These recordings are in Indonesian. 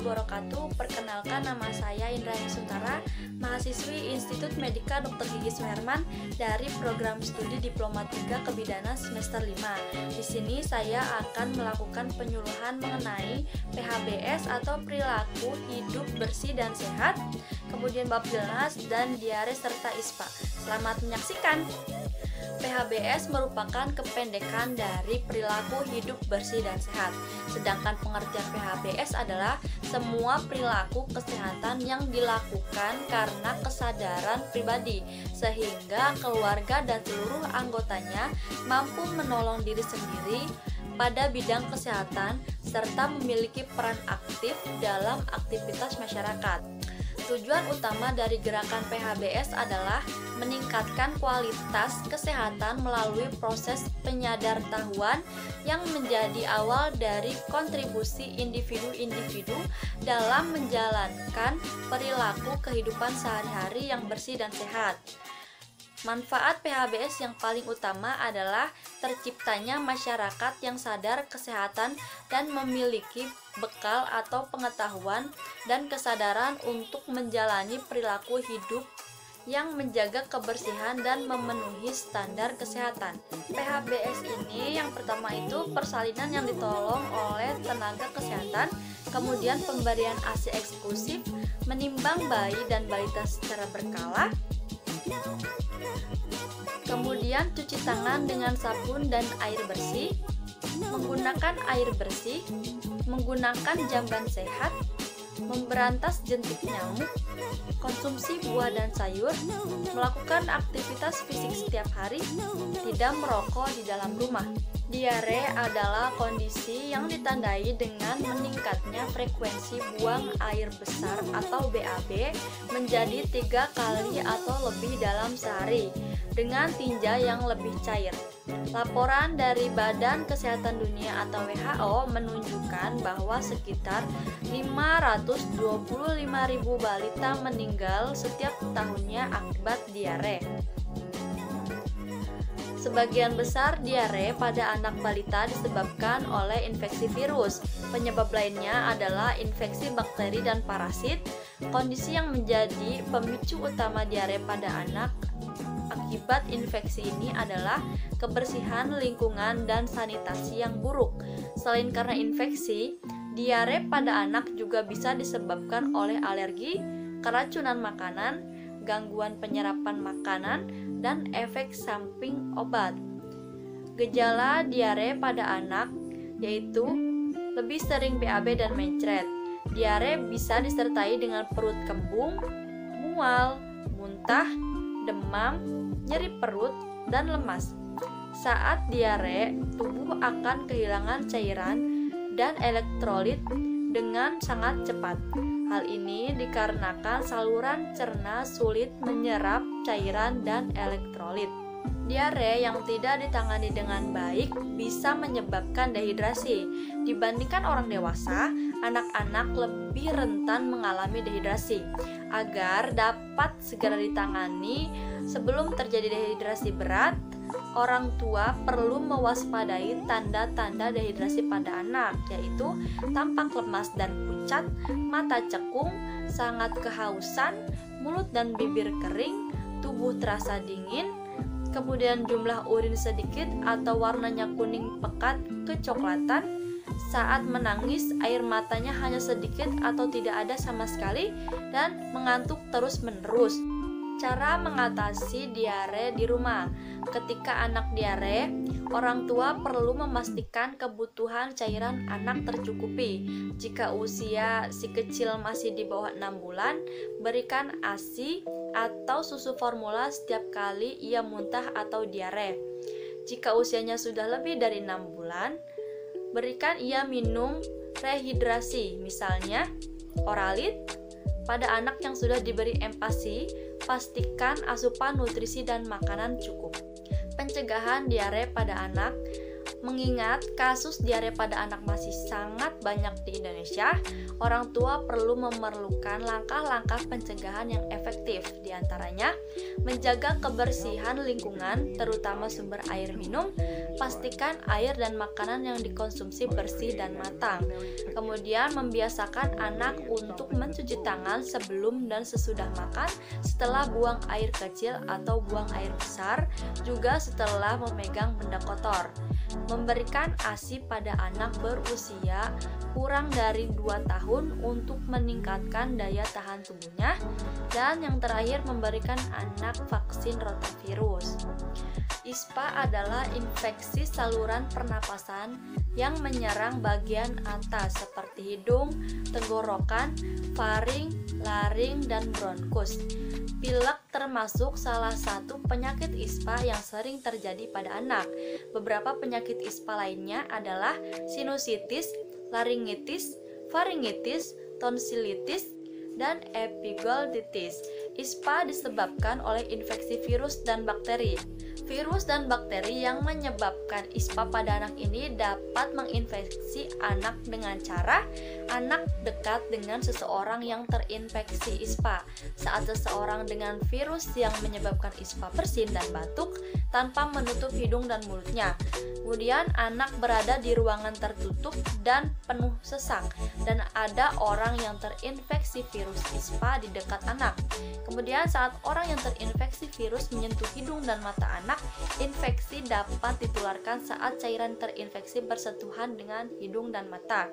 wabarakatuh. Perkenalkan, nama saya Indrayani Suntara, mahasiswi Institut Medika Dr. Gigi Suherman dari program studi Diploma 3 Kebidanan semester 5. Di sini saya akan melakukan penyuluhan mengenai PHBS atau perilaku hidup bersih dan sehat, kemudian Bapilnas dan diare serta ISPA. Selamat menyaksikan. PHBS merupakan kependekan dari perilaku hidup bersih dan sehat. Sedangkan pengertian PHBS adalah semua perilaku kesehatan yang dilakukan karena kesadaran pribadi, sehingga keluarga dan seluruh anggotanya mampu menolong diri sendiri pada bidang kesehatan serta memiliki peran aktif dalam aktivitas masyarakat. Tujuan utama dari gerakan PHBS adalah meningkatkan kualitas kesehatan melalui proses penyadartahuan yang menjadi awal dari kontribusi individu-individu dalam menjalankan perilaku kehidupan sehari-hari yang bersih dan sehat. Manfaat PHBS yang paling utama adalah terciptanya masyarakat yang sadar kesehatan dan memiliki bekal atau pengetahuan dan kesadaran untuk menjalani perilaku hidup yang menjaga kebersihan dan memenuhi standar kesehatan. PHBS ini yang pertama itu persalinan yang ditolong oleh tenaga kesehatan, kemudian pemberian ASI eksklusif, menimbang bayi dan balita secara berkala, kemudian cuci tangan dengan sabun dan air bersih, menggunakan air bersih, menggunakan jamban sehat, memberantas jentik nyamuk, konsumsi buah dan sayur, melakukan aktivitas fisik setiap hari, tidak merokok di dalam rumah. Diare adalah kondisi yang ditandai dengan meningkatnya frekuensi buang air besar atau BAB menjadi 3 kali atau lebih dalam sehari dengan tinja yang lebih cair. Laporan dari Badan Kesehatan Dunia atau WHO menunjukkan bahwa sekitar 525.000 balita meninggal setiap tahunnya akibat diare. Sebagian besar diare pada anak balita disebabkan oleh infeksi virus. Penyebab lainnya adalah infeksi bakteri dan parasit. Kondisi yang menjadi pemicu utama diare pada anak akibat infeksi ini adalah kebersihan lingkungan dan sanitasi yang buruk. Selain karena infeksi, diare pada anak juga bisa disebabkan oleh alergi, keracunan makanan, gangguan penyerapan makanan, dan efek samping obat. Gejala diare pada anak yaitu lebih sering BAB dan mencret. Diare bisa disertai dengan perut kembung, mual, muntah, demam, nyeri perut, dan lemas. Saat diare, tubuh akan kehilangan cairan dan elektrolit dengan sangat cepat. Hal ini dikarenakan saluran cerna sulit menyerap cairan dan elektrolit. Diare yang tidak ditangani dengan baik bisa menyebabkan dehidrasi. Dibandingkan orang dewasa, anak-anak lebih rentan mengalami dehidrasi. Agar dapat segera ditangani sebelum terjadi dehidrasi berat, orang tua perlu mewaspadai tanda-tanda dehidrasi pada anak, yaitu tampak lemas dan pucat, mata cekung, sangat kehausan, mulut dan bibir kering, tubuh terasa dingin, kemudian jumlah urin sedikit atau warnanya kuning pekat kecoklatan. Saat menangis, air matanya hanya sedikit atau tidak ada sama sekali, dan mengantuk terus-menerus. Cara mengatasi diare di rumah. Ketika anak diare, orang tua perlu memastikan kebutuhan cairan anak tercukupi. Jika usia si kecil masih di bawah 6 bulan, berikan ASI atau susu formula setiap kali ia muntah atau diare. Jika usianya sudah lebih dari 6 bulan, berikan ia minum rehidrasi, misalnya Oralit. Pada anak yang sudah diberi empasi, pastikan asupan nutrisi dan makanan cukup. Pencegahan diare pada anak. Mengingat kasus diare pada anak masih sangat banyak di Indonesia, orang tua perlu memerlukan langkah-langkah pencegahan yang efektif. Di antaranya, menjaga kebersihan lingkungan, terutama sumber air minum, pastikan air dan makanan yang dikonsumsi bersih dan matang. Kemudian, membiasakan anak untuk mencuci tangan sebelum dan sesudah makan, setelah buang air kecil atau buang air besar, juga setelah memegang benda kotor. Memberikan ASI pada anak berusia kurang dari 2 tahun untuk meningkatkan daya tahan tubuhnya. Dan yang terakhir, memberikan anak vaksin rotavirus. ISPA adalah infeksi saluran pernapasan yang menyerang bagian atas seperti hidung, tenggorokan, faring, laring, dan bronkus. Pilek termasuk salah satu penyakit ISPA yang sering terjadi pada anak. Beberapa penyakit ISPA lainnya adalah sinusitis, laringitis, faringitis, tonsilitis, dan epiglottitis. ISPA disebabkan oleh infeksi virus dan bakteri. Virus dan bakteri yang menyebabkan ISPA pada anak ini dapat menginfeksi anak dengan cara anak dekat dengan seseorang yang terinfeksi ISPA. Saat seseorang dengan virus yang menyebabkan ISPA bersin dan batuk tanpa menutup hidung dan mulutnya. Kemudian anak berada di ruangan tertutup dan penuh sesak, dan ada orang yang terinfeksi virus ISPA di dekat anak. Kemudian saat orang yang terinfeksi virus menyentuh hidung dan mata anak, infeksi dapat ditularkan saat cairan terinfeksi bersentuhan dengan hidung dan mata.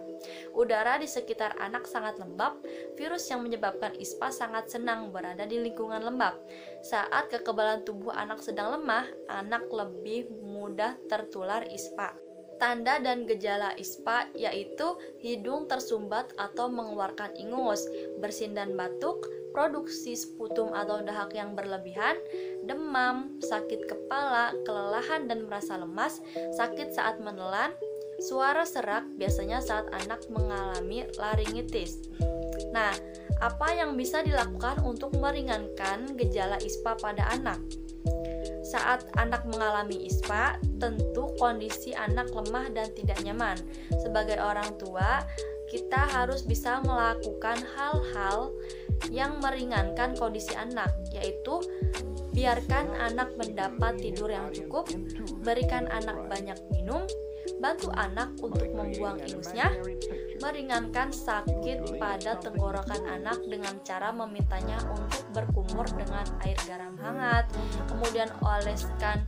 Udara di sekitar anak sangat lembab. Virus yang menyebabkan ISPA sangat senang berada di lingkungan lembab. Saat kekebalan tubuh anak sedang lemah, anak lebih mudah tertular ISPA. Tanda dan gejala ISPA yaitu hidung tersumbat atau mengeluarkan ingus, bersin dan batuk, produksi sputum atau dahak yang berlebihan, demam, sakit kepala, kelelahan dan merasa lemas, sakit saat menelan, suara serak biasanya saat anak mengalami laringitis. Nah, apa yang bisa dilakukan untuk meringankan gejala ISPA pada anak? Saat anak mengalami ISPA, tentu kondisi anak lemah dan tidak nyaman. Sebagai orang tua, kita harus bisa melakukan hal-hal yang meringankan kondisi anak, yaitu biarkan anak mendapat tidur yang cukup, berikan anak banyak minum, bantu anak untuk membuang ingusnya, meringankan sakit pada tenggorokan anak dengan cara memintanya untuk berkumur dengan air garam hangat, kemudian oleskan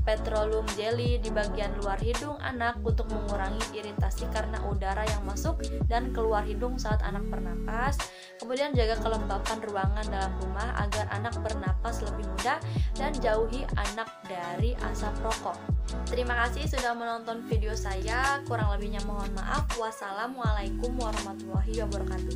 petroleum jelly di bagian luar hidung anak untuk mengurangi iritasi karena udara yang masuk dan keluar hidung saat anak bernapas. Kemudian jaga kelembapan ruangan dalam rumah agar anak bernapas lebih mudah, dan jauhi anak dari asap rokok. Terima kasih sudah menonton video saya. Kurang lebihnya mohon maaf. Wassalamualaikum warahmatullahi wabarakatuh.